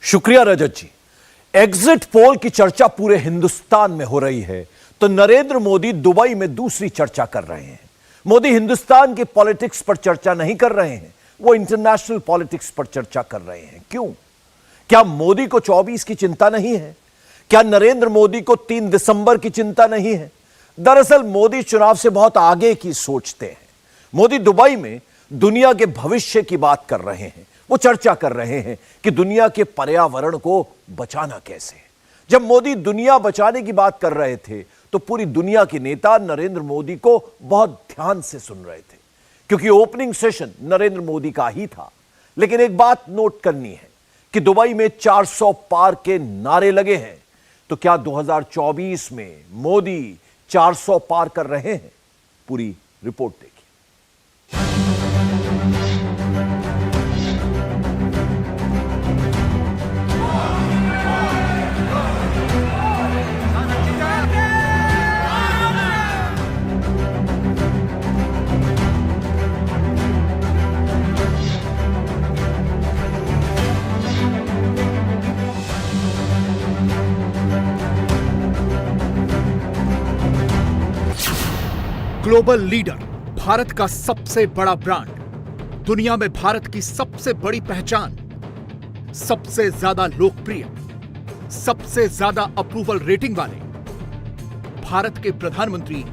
शुक्रिया रजत जी। Exit poll की चर्चा पूरे हिंदुस्तान में हो रही है तो नरेंद्र मोदी दुबई में दूसरी चर्चा कर रहे हैं। मोदी हिंदुस्तान की पॉलिटिक्स पर चर्चा नहीं कर रहे हैं, वो इंटरनेशनल पॉलिटिक्स पर चर्चा कर रहे हैं। क्यों? क्या मोदी को 24 की चिंता नहीं है? क्या नरेंद्र मोदी को 3 दिसंबर की चिंता नहीं है? दरअसल मोदी चुनाव से बहुत आगे की सोचते हैं। मोदी दुबई में दुनिया के भविष्य की बात कर रहे हैं। वो चर्चा कर रहे हैं कि दुनिया के पर्यावरण को बचाना कैसे। जब मोदी दुनिया बचाने की बात कर रहे थे तो पूरी दुनिया के नेता नरेंद्र मोदी को बहुत ध्यान से सुन रहे थे, क्योंकि ओपनिंग सेशन नरेंद्र मोदी का ही था। लेकिन एक बात नोट करनी है कि दुबई में 400 पार के नारे लगे हैं, तो क्या 2024 में मोदी 400 पार कर रहे हैं? पूरी रिपोर्ट देखिए। ग्लोबल लीडर, भारत का सबसे बड़ा ब्रांड, दुनिया में भारत की सबसे बड़ी पहचान, सबसे ज्यादा लोकप्रिय, सबसे ज्यादा अप्रूवल रेटिंग वाले भारत के प्रधानमंत्री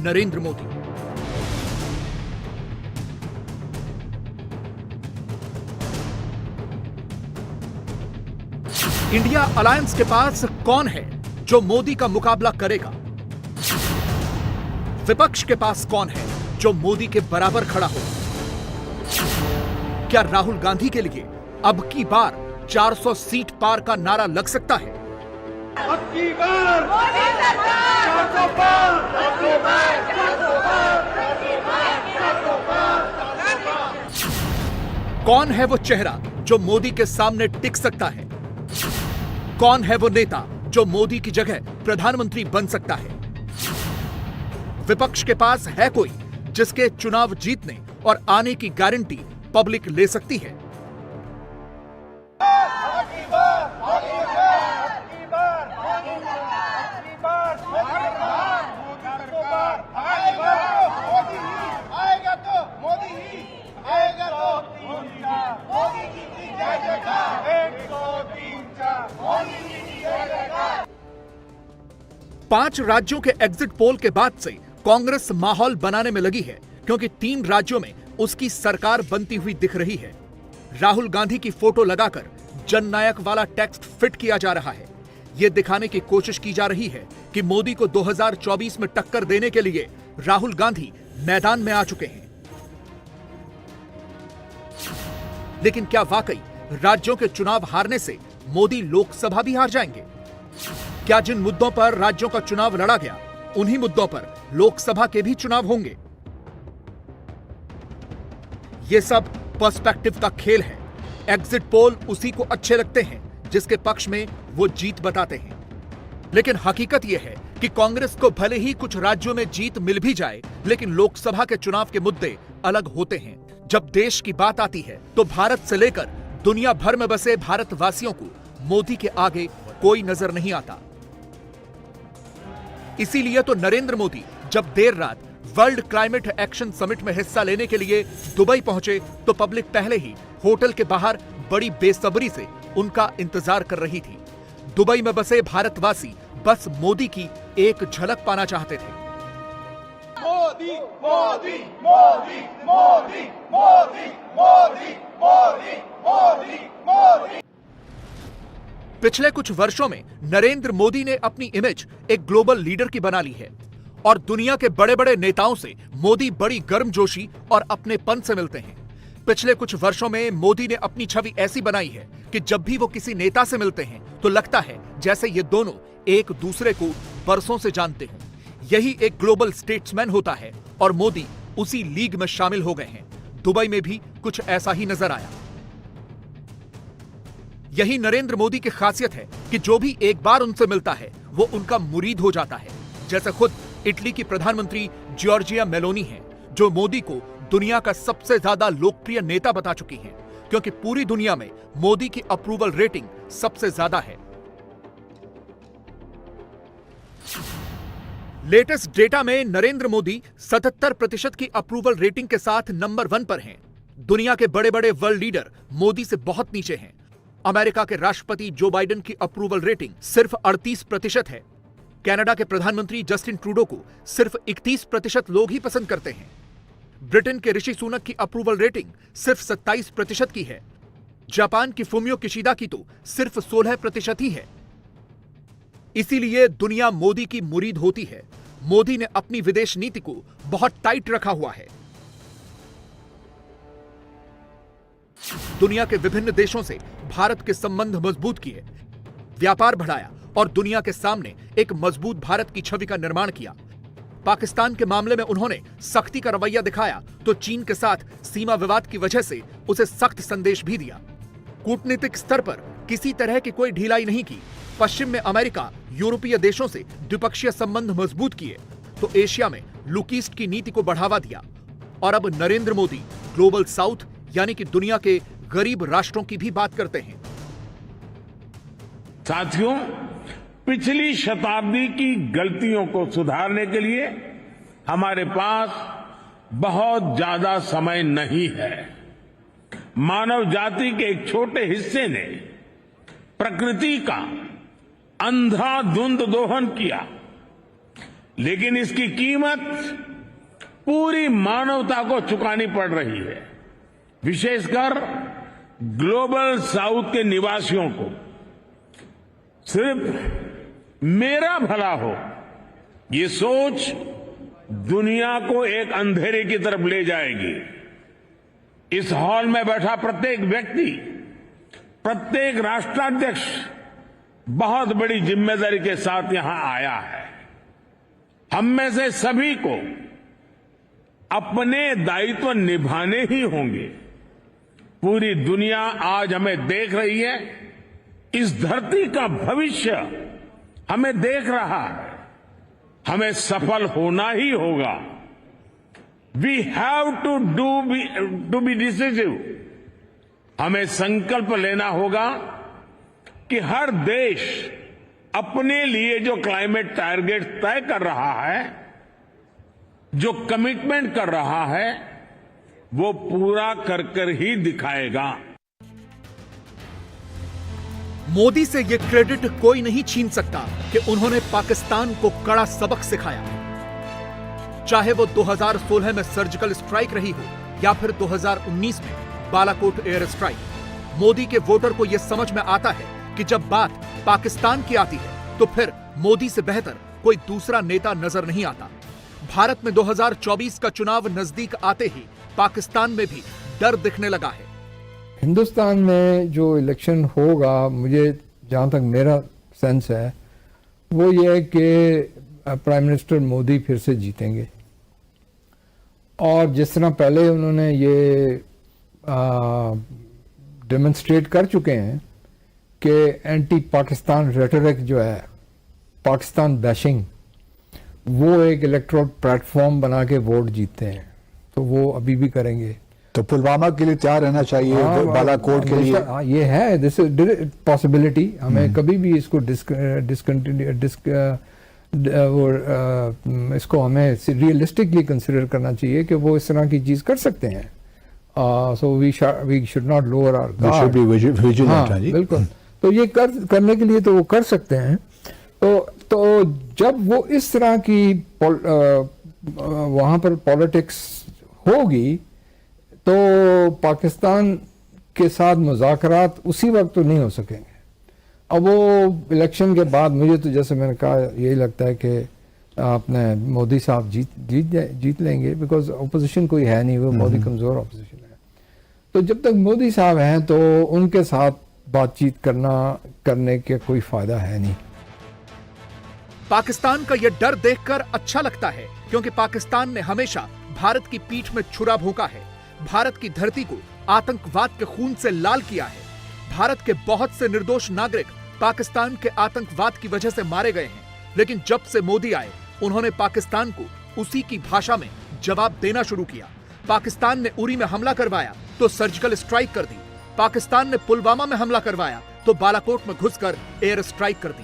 नरेंद्र मोदी। इंडिया अलायंस के पास कौन है जो मोदी का मुकाबला करेगा? विपक्ष के पास कौन है जो मोदी के बराबर खड़ा हो? क्या राहुल गांधी के लिए अब की बार 400 सीट पार का नारा लग सकता है? अब की बार मोदी सरकार 400 पार, 400 पार, 400 पार, 400 पार, 400 पार। कौन है वो चेहरा जो मोदी के सामने टिक सकता है? कौन है वो नेता जो मोदी की जगह प्रधानमंत्री बन सकता है? विपक्ष के पास है कोई जिसके चुनाव जीतने और आने की गारंटी पब्लिक ले सकती है? पांच राज्यों के एग्जिट पोल के बाद से कांग्रेस माहौल बनाने में लगी है, क्योंकि 3 राज्यों में उसकी सरकार बनती हुई दिख रही है। राहुल गांधी की फोटो लगाकर जननायक वाला टेक्स्ट फिट किया जा रहा है। यह दिखाने की कोशिश की जा रही है कि मोदी को 2024 में टक्कर देने के लिए राहुल गांधी मैदान में आ चुके हैं। लेकिन क्या वाकई राज्यों के चुनाव हारने से मोदी लोकसभा भी हार जाएंगे? क्या जिन मुद्दों पर राज्यों का चुनाव लड़ा गया, उन्हीं मुद्दों पर लोकसभा के भी चुनाव होंगे? यह सब पर्सपेक्टिव का खेल है। एग्जिट पोल उसी को अच्छे लगते हैं जिसके पक्ष में वो जीत बताते हैं। लेकिन हकीकत यह है कि कांग्रेस को भले ही कुछ राज्यों में जीत मिल भी जाए, लेकिन लोकसभा के चुनाव के मुद्दे अलग होते हैं। जब देश की बात आती है तो भारत से लेकर दुनिया भर में बसे भारतवासियों को मोदी के आगे कोई नजर नहीं आता। इसीलिए तो नरेंद्र मोदी जब देर रात वर्ल्ड क्लाइमेट एक्शन समिट में हिस्सा लेने के लिए दुबई पहुंचे तो पब्लिक पहले ही होटल के बाहर बड़ी बेसब्री से उनका इंतजार कर रही थी। दुबई में बसे भारतवासी बस मोदी की एक झलक पाना चाहते थे। मोदी मोदी मोदी मोदी मोदी मोदी मोदी मोदी मोदी। पिछले कुछ वर्षों में नरेंद्र मोदी ने अपनी इमेज एक ग्लोबल लीडर की बना ली है और दुनिया के बड़े बड़े नेताओं से मोदी बड़ी गर्मजोशी और अपनेपन से मिलते हैं। पिछले कुछ वर्षों में मोदी ने अपनी छवि ऐसी बनाई है कि जब भी वो किसी नेता से मिलते हैं तो लगता है जैसे ये दोनों एक दूसरे को बरसों से जानते हों। यही एक ग्लोबल स्टेट्समैन होता है और मोदी उसी लीग में शामिल हो गए हैं। दुबई में भी कुछ ऐसा ही नजर आया। यही नरेंद्र मोदी की खासियत है कि जो भी एक बार उनसे मिलता है वो उनका मुरीद हो जाता है। जैसे खुद इटली की प्रधानमंत्री जॉर्जिया मेलोनी हैं, जो मोदी को दुनिया का सबसे ज्यादा लोकप्रिय नेता बता चुकी हैं। क्योंकि पूरी दुनिया में मोदी की अप्रूवल रेटिंग सबसे ज्यादा है। लेटेस्ट डेटा में नरेंद्र मोदी 77% की अप्रूवल रेटिंग के साथ नंबर 1 पर हैं। दुनिया के बड़े बड़े वर्ल्ड लीडर मोदी से बहुत नीचे हैं। अमेरिका के राष्ट्रपति जो बाइडेन की अप्रूवल रेटिंग सिर्फ 38% है। कनाडा के प्रधानमंत्री जस्टिन ट्रूडो को सिर्फ 31% लोग ही पसंद करते हैं। ब्रिटेन के ऋषि सुनक की अप्रूवल रेटिंग सिर्फ 27% की है। जापान की फुमियो किशिदा की तो सिर्फ 16% ही है। इसीलिए दुनिया मोदी की मुरीद होती है। मोदी ने अपनी विदेश नीति को बहुत टाइट रखा हुआ है। दुनिया के विभिन्न देशों से भारत के संबंध मजबूत किए, व्यापार बढ़ाया और दुनिया के सामने एक मजबूत भारत की छवि का निर्माण किया। पाकिस्तान के मामले में उन्होंने सख्ती का रवैया दिखाया तो चीन के साथ सीमा विवाद की वजह से उसे सख्त संदेश भी दिया। कूटनीतिक स्तर पर किसी तरह की कोई ढिलाई नहीं की। पश्चिम में अमेरिका, यूरोपीय देशों से द्विपक्षीय संबंध मजबूत किए तो एशिया में लुक ईस्ट की नीति को बढ़ावा दिया। और अब नरेंद्र मोदी ग्लोबल साउथ यानी कि दुनिया के गरीब राष्ट्रों की भी बात करते हैं। साथियों, पिछली शताब्दी की गलतियों को सुधारने के लिए हमारे पास बहुत ज्यादा समय नहीं है। मानव जाति के एक छोटे हिस्से ने प्रकृति का अंधाधुंध दोहन किया, लेकिन इसकी कीमत पूरी मानवता को चुकानी पड़ रही है। विशेषकर ग्लोबल साउथ के निवासियों को सिर्फ मेरा भला हो, ये सोच दुनिया को एक अंधेरे की तरफ ले जाएगी। इस हॉल में बैठा प्रत्येक व्यक्ति, प्रत्येक राष्ट्राध्यक्ष बहुत बड़ी जिम्मेदारी के साथ यहां आया है। हम में से सभी को अपने दायित्व निभाने ही होंगे। पूरी दुनिया आज हमें देख रही है। इस धरती का भविष्य हमें देख रहा है। हमें सफल होना ही होगा। We have to be decisive. हमें संकल्प लेना होगा कि हर देश अपने लिए जो क्लाइमेट टारगेट तय कर रहा है, जो कमिटमेंट कर रहा है, वो पूरा कर ही दिखाएगा। मोदी से यह क्रेडिट कोई नहीं छीन सकता कि उन्होंने पाकिस्तान को कड़ा सबक सिखाया। चाहे वो 2016 में सर्जिकल स्ट्राइक रही हो या फिर 2019 में बालाकोट एयर स्ट्राइक, मोदी के वोटर को यह समझ में आता है कि जब बात पाकिस्तान की आती है तो फिर मोदी से बेहतर कोई दूसरा नेता नजर नहीं आता। भारत में 2024 का चुनाव नजदीक आते ही पाकिस्तान में भी डर दिखने लगा है। हिंदुस्तान में जो इलेक्शन होगा, मुझे जहाँ तक मेरा सेंस है, वो ये है कि प्राइम मिनिस्टर मोदी फिर से जीतेंगे। और जिस तरह पहले उन्होंने ये डेमोन्स्ट्रेट कर चुके हैं कि एंटी पाकिस्तान रेटोरिक जो है, पाकिस्तान बैशिंग, वो एक इलेक्ट्रोल प्लेटफॉर्म बना के वोट जीतते हैं, तो वो अभी भी करेंगे। तो पुलवामा के लिए तैयार रहना चाहिए, बालाकोट के लिए। ये है, दिस इज पॉसिबिलिटी। हमें कभी भी इसको इसको हमें रियलिस्टिकली कंसिडर करना चाहिए कि वो इस तरह की चीज कर सकते हैं। So we should not lower our guard, बिल्कुल। तो ये करने के लिए तो वो कर सकते हैं। तो जब वो इस तरह की वहां पर पॉलिटिक्स होगी तो पाकिस्तान के साथ मुज़ाकरात उसी वक्त तो नहीं हो सकेंगे। अब वो इलेक्शन के बाद मुझे तो जैसे मैंने कहा यही लगता है कि अपने मोदी साहब जीत लेंगे, बिकॉज अपोजिशन कोई है नहीं, वो मोदी कमज़ोर अपोजिशन है। तो जब तक मोदी साहब हैं तो उनके साथ बातचीत करने के कोई फ़ायदा है नहीं। पाकिस्तान का यह डर देखकर अच्छा लगता है, क्योंकि पाकिस्तान ने हमेशा भारत की पीठ में छुरा भोंका है, भारत की धरती को आतंकवाद के खून से लाल किया है। भारत के बहुत से निर्दोष नागरिक पाकिस्तान के आतंकवाद की वजह से मारे गए हैं, लेकिन जब से मोदी आए उन्होंने पाकिस्तान को उसी की भाषा में जवाब देना शुरू किया। पाकिस्तान ने उरी में हमला करवाया तो सर्जिकल स्ट्राइक कर दी, पाकिस्तान ने पुलवामा में हमला करवाया तो बालाकोट में घुसकर एयर स्ट्राइक कर दी।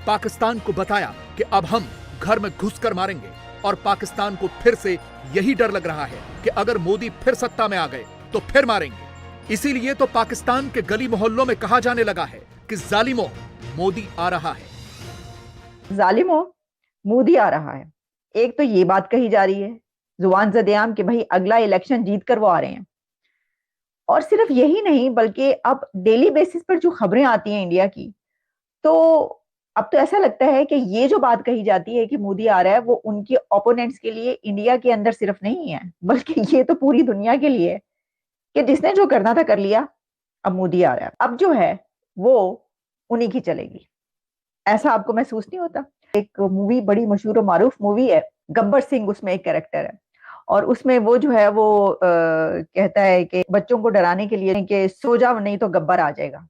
पाकिस्तान को बताया कि अब हम घर में घुसकर मारेंगे और पाकिस्तान को फिर से यही डर लग रहा है कि अगर मोदी फिर सत्ता में आ गए तो फिर मारेंगे। इसीलिए तो पाकिस्तान के गली मोहल्लों में कहा जाने लगा है कि जालिमों, मोदी आ रहा है। जालिमों, मोदी आ रहा है। एक तो ये बात कही जा रही है जुबान ज़द-ए-आम कि भाई अगला इलेक्शन जीत कर वो आ रहे हैं। और सिर्फ यही नहीं बल्कि अब डेली बेसिस पर जो खबरें आती हैं इंडिया की, तो अब तो ऐसा लगता है कि ये जो बात कही जाती है कि मोदी आ रहा है वो उनके ओपोनेंट्स के लिए इंडिया के अंदर सिर्फ नहीं है, बल्कि ये तो पूरी दुनिया के लिए है कि जिसने जो करना था कर लिया, अब मोदी आ रहा है। अब जो है वो उन्हीं की चलेगी। ऐसा आपको महसूस नहीं होता? एक मूवी बड़ी मशहूर और मारूफ मूवी है, गब्बर सिंह उसमें एक कैरेक्टर है और उसमें वो जो है वो कहता है कि बच्चों को डराने के लिए कि सो जाओ नहीं तो गब्बर आ जाएगा,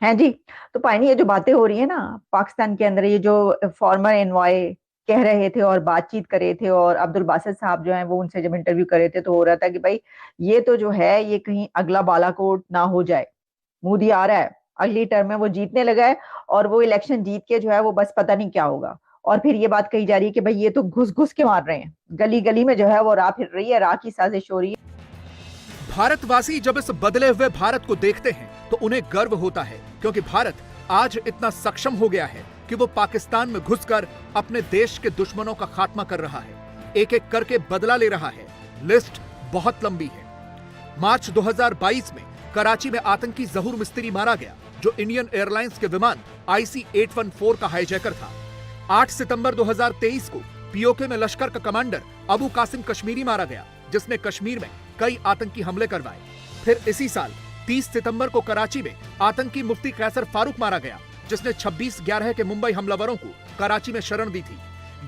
हैं जी। तो पाइनी ये जो बातें हो रही है ना पाकिस्तान के अंदर, ये जो फॉर्मर एनवॉय कह रहे थे और बातचीत कर रहे थे और अब्दुल बासित साहब जो हैं वो उनसे जब इंटरव्यू कर रहे थे तो हो रहा था कि भाई ये तो जो है ये कहीं अगला बालाकोट ना हो जाए। मोदी आ रहा है, अगली टर्म में वो जीतने लगा है और वो इलेक्शन जीत के जो है वो बस पता नहीं क्या होगा। और फिर ये बात कही जा रही है कि भाई ये तो घुस घुस के मार रहे हैं, गली गली में जो है वो राह फिर रही है, राह की साजिश हो रही है। भारतवासी जब इस बदले हुए भारत को देखते हैं तो उन्हें गर्व होता है, क्योंकि भारत आज इतना सक्षम हो गया है कि वो पाकिस्तान में घुसकर अपने देश के दुश्मनों का खात्मा कर रहा है, एक एक करके बदला ले रहा है। लिस्ट बहुत लंबी है। मार्च 2022 में कराची में आतंकी जहूर मिस्त्री मारा गया, जो इंडियन एयरलाइंस के विमान IC-814 का हाईजैकर था। 8 सितंबर 2023 को पीओके में लश्कर का कमांडर अबू कासिम कश्मीरी मारा गया, जिसने कश्मीर में कई आतंकी हमले करवाए। फिर इसी साल 30 सितंबर को कराची में आतंकी मुफ्ती कैसर फारूक मारा गया, जिसने 26/11 के मुंबई हमलावरों को कराची में शरण दी थी।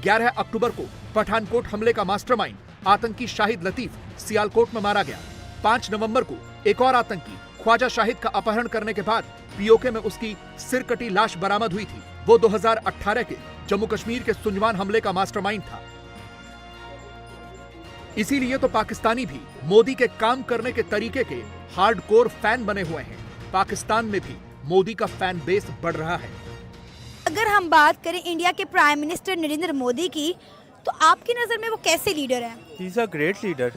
11 अक्टूबर को पठानकोट हमले का मास्टरमाइंड आतंकी शाहिद लतीफ सियालकोट में मारा गया। 5 नवंबर को एक और आतंकी ख्वाजा शाहिद का अपहरण करने के बाद पीओके में उसकी सिर कटी लाश बरामद हुई थी। वो 2018 के जम्मू कश्मीर के सुंजवान हमले का मास्टरमाइंड था। इसीलिए तो पाकिस्तानी भी मोदी के काम करने के तरीके के हार्डकोर फैन बने हुए हैं। पाकिस्तान में भी मोदी का फैन बेस बढ़ रहा है। अगर हम बात करें इंडिया के प्राइम मिनिस्टर नरेंद्र मोदी की, तो आपकी नज़र में वो कैसे लीडर हैं? He is a great leader.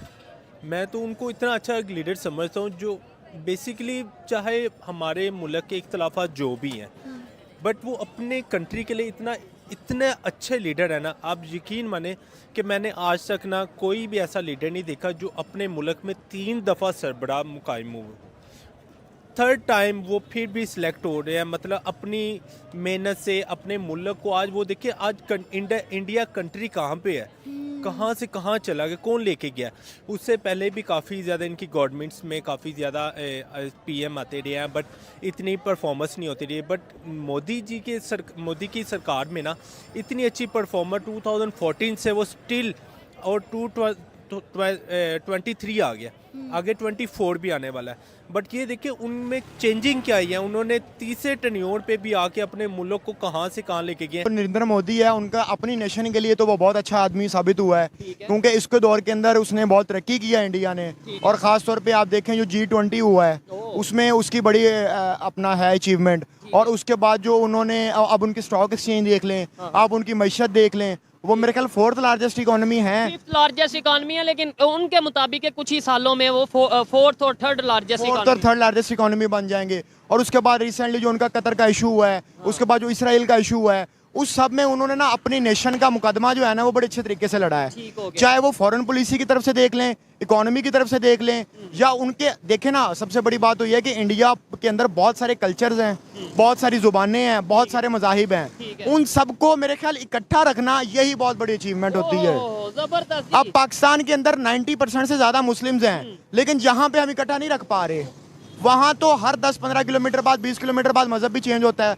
मैं तो उनको इतना अच्छा लीडर समझता हूँ जो बेसिकली चाहे हमारे मुल्क के इख्तलाफात जो भी हैं, बट वो अपने कंट्री के लिए इतने अच्छे लीडर है ना। आप यकीन माने कि मैंने आज तक ना कोई भी ऐसा लीडर नहीं देखा जो अपने मुल्क में 3 दफ़ा सरबराह मुकायम हुए, 3rd टाइम वो फिर भी सिलेक्ट हो रहे हैं। मतलब अपनी मेहनत से अपने मुल्क को आज वो देखिए, आज इंडिया कंट्री कहाँ पे है, कहाँ से कहाँ चला गया, कौन लेके गया। उससे पहले भी काफ़ी ज़्यादा इनकी गवर्नमेंट्स में काफ़ी ज़्यादा PM आते रहे हैं, बट इतनी परफॉर्मेंस नहीं होती रही। बट मोदी की सरकार में ना इतनी अच्छी परफॉर्मेंस 2014 से वो स्टिल, और 23 आ गया, आगे 24 भी आने वाला है। बट ये देखिए उनमें चेंजिंग क्या आई है। उन्होंने तीसरे टर्न्योर पे भी आके अपने मुल्क को कहाँ से कहाँ लेके गए। नरेंद्र मोदी है, उनका अपनी नेशन के लिए तो वो बहुत अच्छा आदमी साबित हुआ है, क्योंकि इसके दौर के अंदर उसने बहुत तरक्की किया इंडिया ने। और ख़ास तौर पे आप देखें जो G20 हुआ है उसमें उसकी बड़ी अपना है अचीवमेंट। और उसके बाद जो उन्होंने अब उनकी स्टॉक एक्सचेंज देख लें, आप उनकी मईशत देख लें, वो मेरे ख्याल 4th लार्जेस्ट इकोनॉमी है। 5th लार्जेस्ट इकोनॉमी है, लेकिन उनके मुताबिक कुछ ही सालों में वो 4th और 3rd लार्जेस्ट इकोनॉमी बन जाएंगे। और उसके बाद रिसेंटली जो उनका कतर का इशू हुआ है, उसके बाद जो इसराइल का इशू हुआ है, उस सब में उन्होंने ना अपनी नेशन का मुकदमा जो है ना वो बड़े अच्छे तरीके से लड़ा है। चाहे वो फॉरेन पॉलिसी की तरफ से देख लें, इकोनॉमी की तरफ से देख लें, या उनके देखें ना, सबसे बड़ी बात तो ये है कि इंडिया के अंदर बहुत सारे कल्चर्स हैं, बहुत सारी जुबानें हैं, बहुत सारे मज़ाहिब हैं। उन सबको मेरे ख्याल इकट्ठा रखना यही बहुत बड़ी अचीवमेंट होती है। अब पाकिस्तान के अंदर 90% से ज़्यादा मुस्लिम्स हैं, लेकिन जहाँ पे हम इकट्ठा नहीं रख पा रहे, वहाँ तो हर 10-15 किलोमीटर बाद, 20 किलोमीटर बाद मजहब भी चेंज होता है।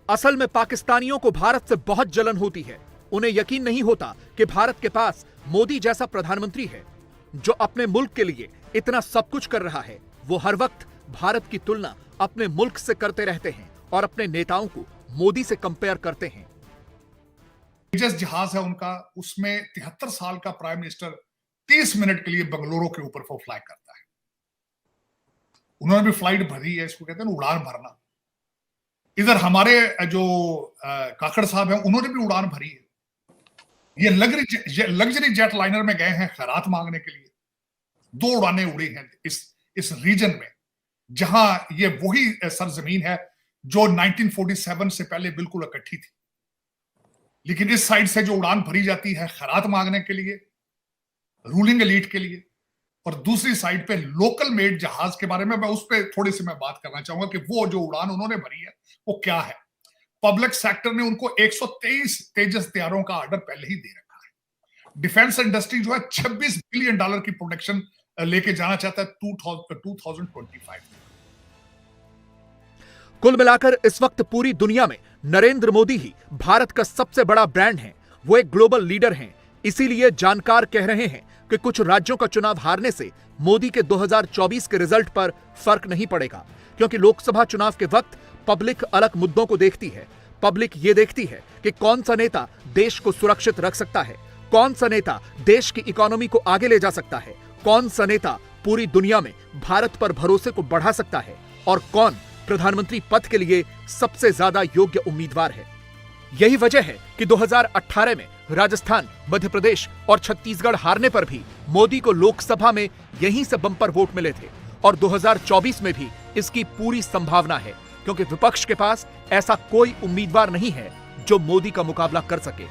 असल में पाकिस्तानियों को भारत से बहुत जलन होती है। उन्हें यकीन नहीं होता कि भारत के पास मोदी जैसा प्रधानमंत्री है जो अपने मुल्क के लिए इतना सब कुछ कर रहा है। वो हर वक्त भारत की तुलना अपने मुल्क से करते रहते हैं और अपने नेताओं को मोदी से कंपेयर करते हैं। तेजस जहाज है उनका, उसमें 73 साल का प्राइम मिनिस्टर 30 मिनट के लिए बंगलुरु के ऊपर वो फ्लाई करता है। उन्होंने भी फ्लाइट भरी है, इसको कहते हैं ना उड़ान भरना। इधर हमारे जो काकड़ साहब हैं उन्होंने भी उड़ान भरी है। ये लग्जरी जेट लाइनर में गए हैं खैरात मांगने के लिए। 2 उड़ानें उड़ी हैं इस रीजन में, जहां ये वही सरजमीन है जो 1947 से पहले बिल्कुल इकट्ठी थी। लेकिन इस साइड से जो उड़ान भरी जाती है खैरात मांगने के लिए, रूलिंग एलीट के लिए, और दूसरी साइड पे लोकल मेड जहाज के बारे में मैं उस पर थोड़ी सी मैं बात करना चाहूंगा कि वो जो उड़ान उन्होंने भरी है वो क्या है। पब्लिक सेक्टर ने उनको 123 तेजस तैयारों का ऑर्डर पहले ही दे रखा है। डिफेंस इंडस्ट्री जो है $26 बिलियन की प्रोडक्शन लेके जाना चाहता है 2025। कुल मिलाकर इस वक्त पूरी दुनिया में नरेंद्र मोदी ही भारत का सबसे बड़ा ब्रांड है। वो एक ग्लोबल लीडर हैं। इसीलिए जानकार कह रहे हैं कि कुछ राज्यों का चुनाव हारने से मोदी के 2024 के रिजल्ट पर फर्क नहीं पड़ेगा, क्योंकि लोकसभा चुनाव के वक्त पब्लिक अलग मुद्दों को देखती है। पब्लिक ये देखती है कि कौन सा नेता देश को सुरक्षित रख सकता है, कौन सा नेता देश की इकोनॉमी को आगे ले जा सकता है, कौन सा नेता पूरी दुनिया में भारत पर भरोसे को बढ़ा सकता है, और कौन प्रधानमंत्री पद के लिए सबसे ज्यादा योग्य उम्मीदवार है। यही वजह है कि 2018 में राजस्थान, मध्य प्रदेश और छत्तीसगढ़ हारने पर भी मोदी को लोकसभा में यहीं से बम्पर वोट मिले थे, और 2024 में भी इसकी पूरी संभावना है, क्योंकि विपक्ष के पास ऐसा कोई उम्मीदवार नहीं है जो मोदी का मुकाबला कर सके।